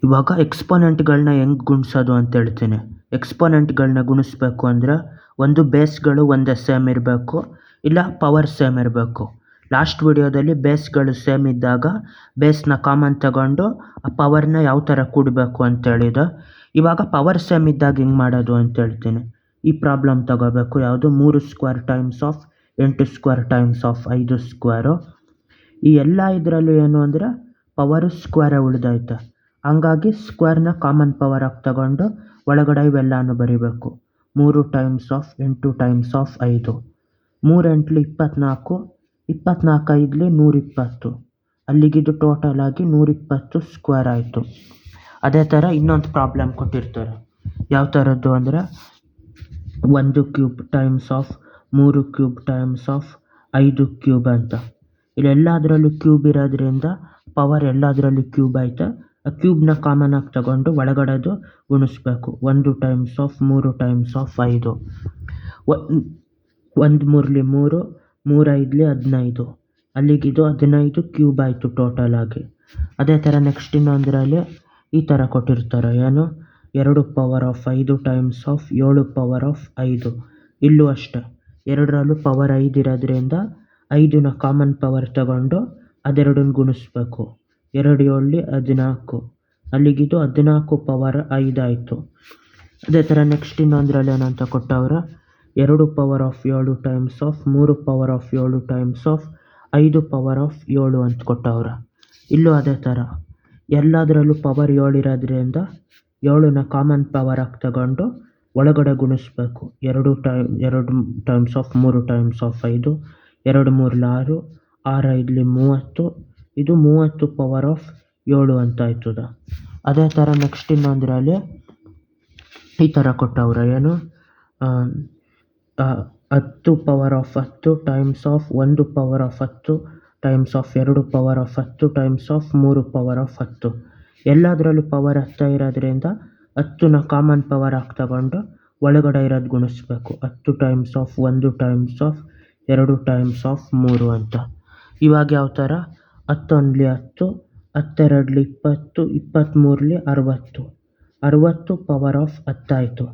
ಇವಾಗ ಎಕ್ಸ್ಪೋನೆಂಟ್ಗಳನ್ನ ಹೆಂಗೆ ಗುಣಿಸೋದು ಅಂತ ಹೇಳ್ತೀನಿ. ಎಕ್ಸ್ಪೋನೆಂಟ್ಗಳನ್ನ ಗುಣಿಸ್ಬೇಕು ಅಂದರೆ ಒಂದು ಬೇಸ್ಗಳು ಒಂದೇ ಸೇಮ್ ಇರಬೇಕು, ಇಲ್ಲ ಪವರ್ ಸೇಮ್ ಇರಬೇಕು. ಲಾಸ್ಟ್ ವಿಡಿಯೋದಲ್ಲಿ ಬೇಸ್ಗಳು ಸೇಮ್ ಇದ್ದಾಗ ಬೇಸ್ನ ಕಾಮನ್ ತಗೊಂಡು ಆ ಪವರ್ನ ಯಾವ ಥರ ಕೂಡಬೇಕು ಅಂತ ಹೇಳಿದೆ. ಇವಾಗ ಪವರ್ ಸೇಮ್ ಇದ್ದಾಗ ಹೆಂಗೆ ಮಾಡೋದು ಅಂತ ಹೇಳ್ತೀನಿ. ಈ ಪ್ರಾಬ್ಲಮ್ ತಗೋಬೇಕು, ಯಾವುದು 3 square times of 8 square times of 5 square. ಈ ಎಲ್ಲ ಇದರಲ್ಲೂ ಏನು ಅಂದರೆ ಪವರು ಸ್ಕ್ವೇರೇ ಉಳಿದೈತೆ. ಹಂಗಾಗಿ ಸ್ಕ್ವೇರ್ನ ಕಾಮನ್ ಪವರ್ ಆಗಿ ತಗೊಂಡು ಒಳಗಡೆ ಇವೆಲ್ಲನೂ ಬರಿಬೇಕು. 3 ಟೈಮ್ಸ್ ಆಫ್ 8 ಟೈಮ್ಸ್ ಆಫ್ 5. 3 8 24, 24 5 120. ಅಲ್ಲಿಗಿದು ಟೋಟಲ್ ಆಗಿ 120 ಸ್ಕ್ವೇರ್ ಆಯಿತು. ಅದೇ ಥರ ಇನ್ನೊಂದು ಪ್ರಾಬ್ಲಮ್ ಕೊಟ್ಟಿರ್ತಾರೆ. ಯಾವ ಥರದ್ದು ಅಂದರೆ 1 cube times of 3 cube times of 5 cube ಅಂತ. ಇಲ್ಲೆಲ್ಲದರಲ್ಲೂ ಕ್ಯೂಬ್ ಇರೋದ್ರಿಂದ ಪವರ್ ಎಲ್ಲದರಲ್ಲೂ ಕ್ಯೂಬ್ ಆಯ್ತು. ಆ ಕ್ಯೂಬ್ನ ಕಾಮನ್ ಆಗಿ ತಗೊಂಡು ಒಳಗಡೆದು ಗುಣಿಸ್ಬೇಕು. 1 times of 3 times of 5. 1 3 3, 3 5 15. ಅಲ್ಲಿಗಿದು 15 cube ಆಯಿತು ಟೋಟಲ್ ಆಗಿ. ಅದೇ ಥರ ನೆಕ್ಸ್ಟ್ ಇನ್ನೊಂದರಲ್ಲಿ ಈ ಥರ ಕೊಟ್ಟಿರ್ತಾರೆ, ಏನು 2 power of 5 times of 7 power of 5. ಇಲ್ಲೂ ಅಷ್ಟೇ, ಎರಡರಲ್ಲೂ ಪವರ್ 5 ಇರೋದ್ರಿಂದ 5ನ ಕಾಮನ್ ಪವರ್ ತಗೊಂಡು ಅದೆರಡನ್ನು ಗುಣಿಸ್ಬೇಕು. 2 7 14. ಅಲ್ಲಿಗಿದು 14 ಪವರ್ 5 ಆಯಿತು. ಅದೇ ಥರ ನೆಕ್ಸ್ಟ್ ಇನ್ನೊಂದರಲ್ಲಿ ಏನಂತ ಕೊಟ್ಟವ್ರೆ, 2 power of 7 times of 3 power of 7 times of 5 power of 7 ಅಂತ ಕೊಟ್ಟವ್ರೆ. ಇಲ್ಲೂ ಅದೇ ಥರ ಎಲ್ಲದರಲ್ಲೂ ಪವರ್ 7 ಇರೋದ್ರಿಂದ 7ನ ಕಾಮನ್ ಪವರ್ ಆಗಿ ತಗೊಂಡು ಒಳಗಡೆ ಗುಣಿಸ್ಬೇಕು. 2 ಟೈಮ್ಸ್ ಆಫ್ 3 ಟೈಮ್ಸ್ ಆಫ್ 5. 2 3 6, 6 5 30. ಇದು 30 ಪವರ್ ಆಫ್ 7 ಅಂತ ಆಯ್ತದ. ಅದೇ ಥರ ನೆಕ್ಸ್ಟ್ ಇನ್ನೊಂದರಲ್ಲಿ ಈ ಥರ ಕೊಟ್ಟವ್ರೆ, ಏನು 10 power of 10 times of 1 power of 10 times of 2 power of 10 times of 3 power of 10. ಎಲ್ಲದರಲ್ಲೂ ಪವರ್ 10 ಇರೋದ್ರಿಂದ 10ನ ಕಾಮನ್ ಪವರ್ ಆಗಿ ತಗೊಂಡು ಒಳಗಡೆ ಇರೋದು ಗುಣಿಸ್ಬೇಕು. 10 times of 1 times of 2 times of 3 ಅಂತ. ಇವಾಗ ಯಾವ ಥರ 10 1 10, 10 2 20, 23 60. 60 ಪವರ್ ಆಫ್ 10 ಆಯಿತು.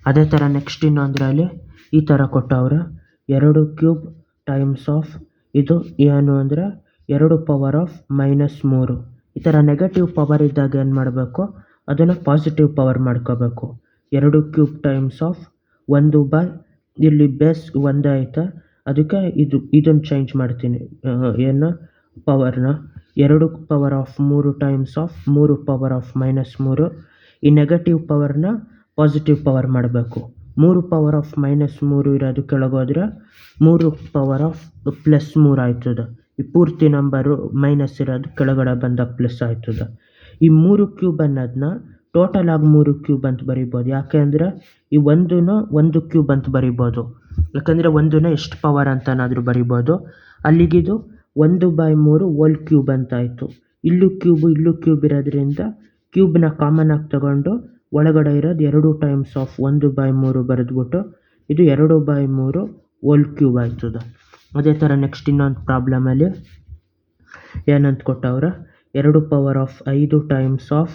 ಅದೇ ಥರ ನೆಕ್ಸ್ಟ್ ಇನ್ನೊಂದರಲ್ಲಿ ಈ ಥರ ಕೊಟ್ಟವ್ರೆ, 2 ಕ್ಯೂಬ್ ಟೈಮ್ಸ್ ಆಫ್ ಇದು ಏನು ಅಂದರೆ 2 ಪವರ್ ಆಫ್ -3. ಈ ಥರ ನೆಗೆಟಿವ್ ಪವರ್ ಇದ್ದಾಗ ಏನು ಮಾಡಬೇಕು, ಅದನ್ನು ಪಾಸಿಟಿವ್ ಪವರ್ ಮಾಡ್ಕೋಬೇಕು. 2 ಕ್ಯೂಬ್ ಟೈಮ್ಸ್ ಆಫ್ 1 ಇಲ್ಲಿ ಬೇಸ್ ಒಂದೇ ಐತೆ, ಅದಕ್ಕೆ ಇದನ್ನು ಚೇಂಜ್ ಮಾಡ್ತೀನಿ, ಏನು ಪವರ್ನ 2 power of 3 times of 3 power of -3. ಈ ನೆಗೆಟಿವ್ ಪವರ್ನ ಪಾಸಿಟಿವ್ ಪವರ್ ಮಾಡಬೇಕು. 3 ಪವರ್ ಆಫ್ -3 ಇರೋದು ಕೆಳಗೋದ್ರೆ 3 ಪವರ್ ಆಫ್ +3 ಆಯ್ತದೆ. ಈ ಪೂರ್ತಿ ನಂಬರು ಮೈನಸ್ ಇರೋದು ಕೆಳಗಡೆ ಬಂದಾಗ ಪ್ಲಸ್ ಆಯ್ತದೆ. ಈ 3 ಕ್ಯೂಬ್ ಅನ್ನೋದನ್ನ ಟೋಟಲ್ ಆಗಿ 3 ಕ್ಯೂಬ್ ಅಂತ ಬರಿಬೋದು. ಯಾಕೆ ಅಂದರೆ ಈ 1 ಕ್ಯೂಬ್ ಅಂತ ಬರಿಬೋದು. ಯಾಕಂದರೆ 1ನ ಎಷ್ಟು ಪವರ್ ಅಂತನಾದರೂ ಬರಿಬೋದು. ಅಲ್ಲಿಗಿದು 1/3 ಹೋಲ್ ಕ್ಯೂಬ್ ಅಂತ ಆಯಿತು. ಇಲ್ಲೂ ಕ್ಯೂಬ್ ಇರೋದ್ರಿಂದ ಕ್ಯೂಬ್ನ ಕಾಮನ್ ಆಗಿ ತಗೊಂಡು ಒಳಗಡೆ ಇರೋದು 2 ಟೈಮ್ಸ್ ಆಫ್ 1/3 ಬರೆದ್ಬಿಟ್ಟು ಇದು 2/3 ಹೋಲ್ ಕ್ಯೂಬ್ ಆಯ್ತದೆ. ಅದೇ ಥರ ನೆಕ್ಸ್ಟ್ ಇನ್ನೊಂದು ಪ್ರಾಬ್ಲಮಲ್ಲಿ ಏನಂತ ಕೊಟ್ಟವ್ರೆ, 2 power of 5 times of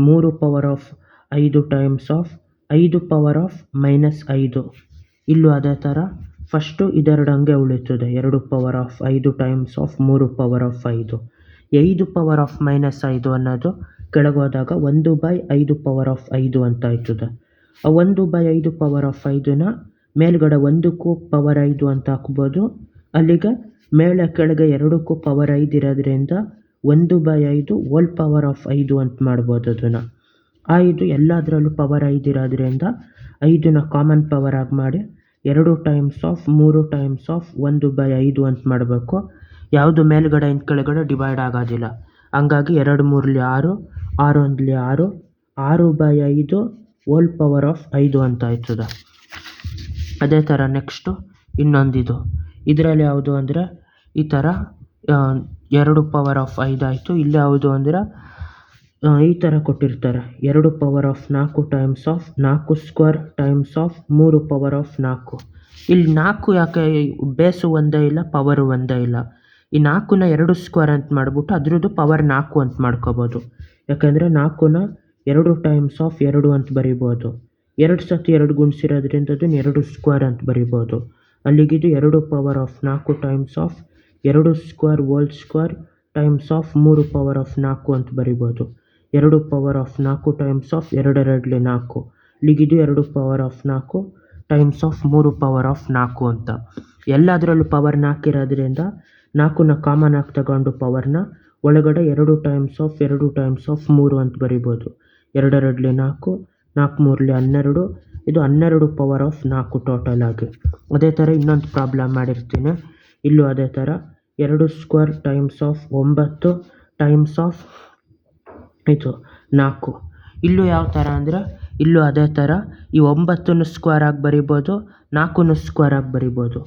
3 power of 5 times of 5 power of -5. ಇಲ್ಲೂ ಅದೇ ಥರ ಫಸ್ಟು ಇದೆರಡು ಹಂಗೆ ಉಳಿತದೆ. 2 power of 5 times of 3 power of 5. 5 power of -5 ಅನ್ನೋದು ಕೆಳಗೋದಾಗ 1/5 ಪವರ್ ಆಫ್ 5 ಅಂತ ಆಯ್ತದೆ. ಆ 1/5 ಪವರ್ ಆಫ್ 5ನ ಮೇಲ್ಗಡೆ 1ಕ್ಕೂ ಪವರ್ 5 ಅಂತ ಹಾಕ್ಬೋದು. ಅಲ್ಲಿಗೆ ಮೇಲೆ ಕೆಳಗೆ 2ಕ್ಕೂ ಪವರ್ 5 ಇರೋದ್ರಿಂದ 1/5 ಹೋಲ್ ಪವರ್ ಆಫ್ 5 ಅಂತ ಮಾಡ್ಬೋದು ಅದನ್ನು. 5 ಎಲ್ಲದರಲ್ಲೂ ಪವರ್ 5 ಇರೋದ್ರಿಂದ 5ನ ಕಾಮನ್ ಪವರ್ ಆಗಿ ಮಾಡಿ 2 ಟೈಮ್ಸ್ ಆಫ್ 3 ಟೈಮ್ಸ್ ಆಫ್ 1/5 ಅಂತ ಮಾಡಬೇಕು. ಯಾವುದು ಮೇಲ್ಗಡೆಯಿಂದ ಕೆಳಗಡೆ ಡಿವೈಡ್ ಆಗೋದಿಲ್ಲ. ಹಂಗಾಗಿ 2 3 6, 6 1 6, 6/5 ಹೋಲ್ ಪವರ್ ಆಫ್ 5 ಅಂತ ಆಯ್ತದೆ. ಅದೇ ಥರ ನೆಕ್ಸ್ಟು ಇನ್ನೊಂದಿದು, ಇದರಲ್ಲಿ ಯಾವುದು ಅಂದರೆ ಈ ಥರ 2 ಪವರ್ ಆಫ್ 5 ಆಯಿತು. ಇಲ್ಲಿ ಯಾವುದು ಅಂದರೆ ಈ ಥರ ಕೊಟ್ಟಿರ್ತಾರೆ, 2 power of 4 times of 4 square times of 3 power of 4. ಇಲ್ಲಿ 4 ಯಾಕೆ ಬೇಸು ಒಂದೇ ಇಲ್ಲ, ಪವರು ಒಂದೇ ಇಲ್ಲ. ಈ 4ನ 2 ಸ್ಕ್ವೇರ್ ಅಂತ ಮಾಡಿಬಿಟ್ಟು ಅದ್ರದ್ದು ಪವರ್ 4 ಅಂತ ಮಾಡ್ಕೋಬೋದು. ಯಾಕಂದರೆ 4ನ 2 ಟೈಮ್ಸ್ ಆಫ್ 2 ಅಂತ ಬರಿಬೋದು. 2 ಸತಿ 2 ಗುಣಿಸಿರೋದ್ರಿಂದ ಅದನ್ನು 2 ಸ್ಕ್ವೇರ್ ಅಂತ ಬರಿಬೋದು. ಅಲ್ಲಿಗಿದು 2 power of 4 times of 2 square whole square times of 3 power of 4 ಅಂತ ಬರಿಬೋದು. 2 power of 4 times of 2 2 4. ಇಲ್ಲಿಗಿದು 2 power of 4 times of 3 power of 4 ಅಂತ. ಎಲ್ಲದರಲ್ಲೂ ಪವರ್ 4 ಇರೋದ್ರಿಂದ 4ನ ಕಾಮನ್ ಆಗಿ ತಗೊಂಡು ಪವರ್ನ ಒಳಗಡೆ 2 ಟೈಮ್ಸ್ ಆಫ್ 3 ಅಂತ ಬರಿಬೋದು. 2 2 4, 4 3 12, ಇದು 12 ಪವರ್ ಆಫ್ 4 ಟೋಟಲ್ ಆಗಿ. ಅದೇ ಥರ ಇನ್ನೊಂದು ಪ್ರಾಬ್ಲಮ್ ಮಾಡಿರ್ತೀನಿ. ಇಲ್ಲೂ ಅದೇ ಥರ 2 square times of 9 times of ಇದು 4. ಇಲ್ಲೂ ಯಾವ ಥರ ಅಂದರೆ ಇಲ್ಲೂ ಅದೇ ಥರ ಈ 9ನ ಸ್ಕ್ವೇರ್ ಆಗಿ ಬರಿಬೋದು, 4ನ ಸ್ಕ್ವೇರ್ ಆಗಿ ಬರಿಬೋದು.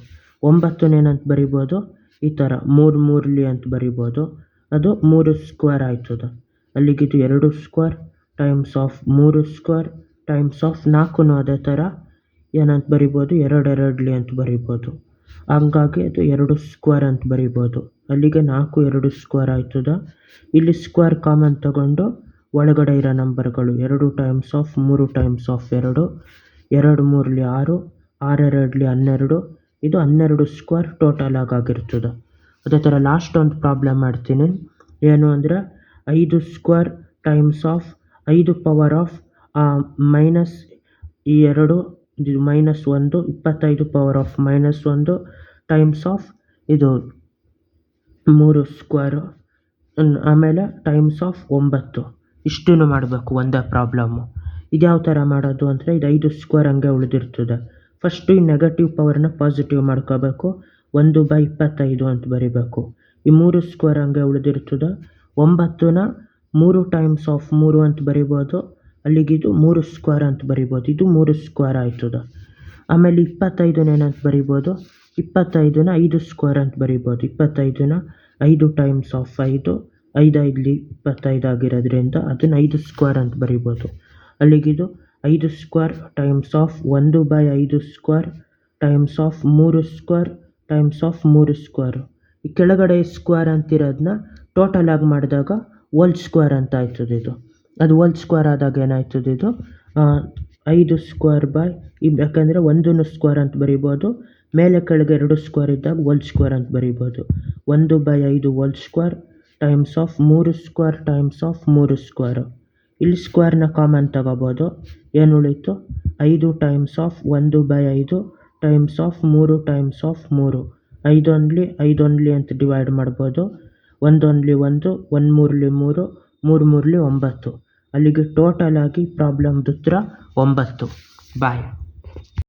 9ನ ಏನಂತ ಬರಿಬೋದು, ಈ ಥರ 3 3 ಅಂತ ಬರಿಬೋದು. ಅದು 3 ಸ್ಕ್ವೇರ್ ಆಯ್ತದ. ಅಲ್ಲಿಗಿದು 2 square times of 3 square times of 4ನು ಅದೇ ಥರ ಏನಂತ ಬರಿಬೋದು, 2 2 ಅಂತ ಬರಿಬೋದು. ಹಂಗಾಗಿ ಅದು 2 ಸ್ಕ್ವೇರ್ ಅಂತ ಬರಿಬೋದು. ಅಲ್ಲಿಗೆ 4 2 ಸ್ಕ್ವೇರ್ ಆಯ್ತದ. ಇಲ್ಲಿ ಸ್ಕ್ವೇರ್ ಕಾಮನ್ ತಗೊಂಡು ಒಳಗಡೆ ಇರೋ ನಂಬರ್ಗಳು 2 ಟೈಮ್ಸ್ ಆಫ್ 3 ಟೈಮ್ಸ್ ಆಫ್ 2, 2 3 6, 6 2 12, ಇದು 12 ಸ್ಕ್ವೇರ್ ಟೋಟಲ್ ಆಗಿರ್ತದೆ. ಅದೇ ಥರ ಲಾಸ್ಟ್ ಒಂದು ಪ್ರಾಬ್ಲಮ್ ಮಾಡ್ತೀನಿ. ಏನು ಅಂದರೆ 5 square times of 5 power of minus ಈ 2 -1, 25 ಪವರ್ ಆಫ್ -1 ಟೈಮ್ಸ್ ಆಫ್ ಇದು 3 ಸ್ಕ್ವೇರು, ಆಮೇಲೆ ಟೈಮ್ಸ್ ಆಫ್ 9. ಇಷ್ಟನ್ನು ಮಾಡಬೇಕು ಒಂದೇ ಪ್ರಾಬ್ಲಮ್ಮು. ಇದು ಯಾವ ಥರ ಮಾಡೋದು ಅಂದರೆ ಇದು 5 ಸ್ಕ್ವೇರ್ ಹಂಗೆ ಉಳಿದಿರ್ತದೆ. ಫಸ್ಟು ಈ ನೆಗೆಟಿವ್ ಪವರ್ನ ಪಾಸಿಟಿವ್ ಮಾಡ್ಕೋಬೇಕು. 1/25 ಅಂತ ಬರಿಬೇಕು. ಈ 3 ಸ್ಕ್ವೇರ್ ಹಂಗೆ ಉಳಿದಿರ್ತದೆ. 9ನ 3 ಟೈಮ್ಸ್ ಆಫ್ 3 ಅಂತ ಬರಿಬೋದು. ಅಲ್ಲಿಗಿದು 3 ಸ್ಕ್ವೇರ್ ಅಂತ ಬರಿಬೋದು. ಇದು 3 ಸ್ಕ್ವೇರ್ ಆಯ್ತದ. ಆಮೇಲೆ 25ನ ಏನಂತ ಬರಿಬೋದು, 25ನ 5 ಸ್ಕ್ವೇರ್ ಅಂತ ಬರಿಬೋದು. 25ನ 5 ಟೈಮ್ಸ್ ಆಫ್ 5, 5 5 25 ಆಗಿರೋದ್ರಿಂದ ಅದನ್ನು 5 ಸ್ಕ್ವೇರ್ ಅಂತ ಬರಿಬೋದು. ಅಲ್ಲಿಗಿದು 5 square times of 1/5 square times of 3 square times of 3 square. ಈ ಕೆಳಗಡೆ ಸ್ಕ್ವೇರ್ ಅಂತಿರೋದನ್ನ ಟೋಟಲ್ ಆಗಿ ಮಾಡಿದಾಗ ಹೋಲ್ ಸ್ಕ್ವೇರ್ ಅಂತ ಆಯ್ತದೆ ಇದು. ಅದು ಹೋಲ್ ಸ್ಕ್ವೇರ್ ಆದಾಗ ಏನಾಯ್ತದೆ ಇದು 5 ಸ್ಕ್ವೇರ್ ಬೈ ಯಾಕಂದರೆ 1ನ ಸ್ಕ್ವೇರ್ ಅಂತ ಬರಿಬೋದು. ಮೇಲೆ ಕೆಳಗೆ 2 ಸ್ಕ್ವೇರ್ ಇದ್ದಾಗ ಹೋಲ್ ಸ್ಕ್ವೇರ್ ಅಂತ ಬರಿಬೋದು. 1/5 whole square times of 3 square times of 3 square. ಇಲ್ಲಿ ಸ್ಕ್ವೇರ್ನ ಕಾಮನ್ ತಗೋಬೋದು. ಏನು ಉಳೀತು, 5 times of 1/5 times of 3 times of 3. 5 1 5 1 ಅಂತ ಡಿವೈಡ್ ಮಾಡ್ಬೋದು. 1 1 1, 1 3 3, 3 3 9. ಅಲ್ಲಿಗೆ ಟೋಟಲ್ ಆಗಿ ಪ್ರಾಬ್ಲಮ್ದು ಉತ್ತರ 9. ಬಾಯ್.